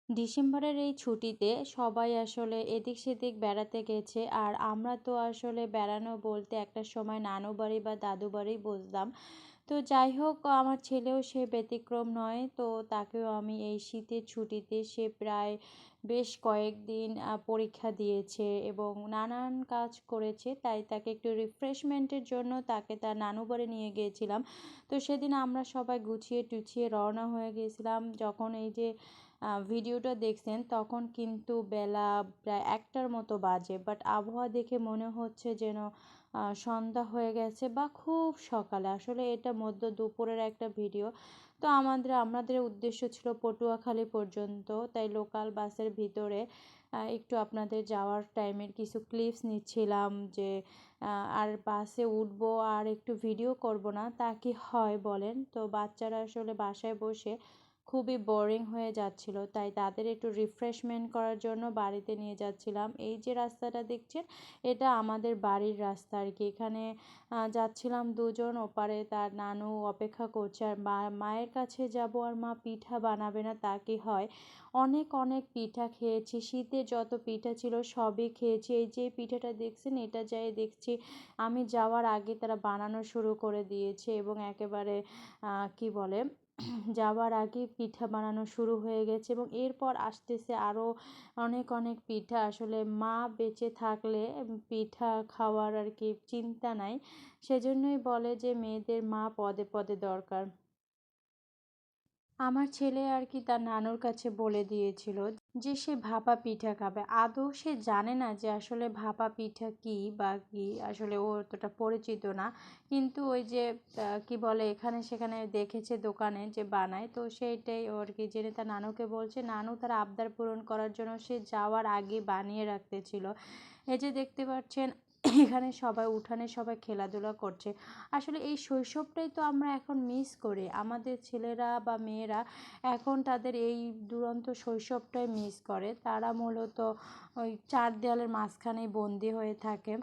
ডিসেম্বরের এই ছুটিতে সবাই আসলে এদিক সেদিক বেড়াতে গেছে। আর আমরা তো আসলে বেড়ানো বলতে একটা সময় নানু বাড়ি বা দাদু বাড়ি বুঝতাম। তো যাই হোক, আমার ছেলেও সে ব্যতিক্রম নয়। তো তাকেও আমি এই শীতের ছুটিতে সে প্রায় বেশ কয়েকদিন পরীক্ষা দিয়েছে এবং নানান কাজ করেছে। তাই তাকে একটু রিফ্রেশমেন্টের জন্য তাকে তার নানু বাড়ি নিয়ে গিয়েছিলাম। তো সেদিন আমরা সবাই গুছিয়ে টুছিয়ে রওনা হয়ে গিয়েছিলাম। যখন এই যে ভিডিওটা দেখছেন তখন কিন্তু বেলা প্রায় ১টার মতো বাজে। বাট আবহাওয়া দেখে মনে হচ্ছে যেন সন্ধ্যা হয়ে গেছে বা খুব সকালে। আসলে এটা মধ্য দুপুরের একটা ভিডিও। তো আমাদের উদ্দেশ্য ছিল পটুয়াখালী পর্যন্ত। তাই লোকাল বাসের ভিতরে একটু আপনাদের যাওয়ার টাইমের কিছু ক্লিপস নিচ্ছিলাম যে আর বাসে উঠবো আর একটু ভিডিও করব না, তা কি হয় বলেন? তো বাচ্চারা আসলে বাসায় বসে খুবই বোরিং হয়ে যাচ্ছিল। তাই তাদের একটু রিফ্রেশমেন্ট করার জন্য বাড়িতে নিয়ে যাচ্ছিলাম। এই যে রাস্তাটা দেখছেন, এটা আমাদের বাড়ির রাস্তা আর কি। এখানে যাচ্ছিলাম দুজন, ওপারে তার নানু অপেক্ষা করছে। আর মায়ের কাছে যাব আর মা পিঠা বানাবে না তা কি হয়? অনেক অনেক পিঠা খেয়েছি। শীতে যত পিঠা ছিল সবই খেয়েছি। এই যে পিঠাটা দেখছেন, এটা যাই দেখছি আমি যাওয়ার আগে তারা বানানো শুরু করে দিয়েছে এবং একেবারে কি বলে যাওয়ার আগে পিঠা বানানো শুরু হয়ে গেছে এবং এরপর আসতেছে আরও অনেক অনেক পিঠা। আসলে মা বেঁচে থাকলে পিঠা খাওয়ার আর কি চিন্তা নাই। সেজন্যই বলে যে মেয়েদের মা পদে পদে দরকার। আমার ছেলে আর কি তার নানুর কাছে বলে দিয়েছিল যে সে ভাপা পিঠা খাবে। আদৌ সে জানে না যে আসলে ভাপা পিঠা কি বা কি, আসলে ও অতটা পরিচিত না। কিন্তু ওই যে কি বলে, এখানে সেখানে দেখেছে দোকানে যে বানায়, তো সেইটাই ওর কি জেনে তার নানুকে বলছে। নানু তার আবদার পূরণ করার জন্য সে যাওয়ার আগে বানিয়ে রাখতেছিল। এই যে দেখতে পাচ্ছেন এখানে সবাই উঠানে সবাই খেলাধুলা করছে। আসলে এই শৈশবটাই তো আমরা এখন মিস করি। আমাদের ছেলেরা বা মেয়েরা এখন তাদের এই দুরন্ত শৈশবটাই মিস করে। তারা মূলত ওই চার দেয়ালের মাঝখানেই বন্দি হয়ে থাকে।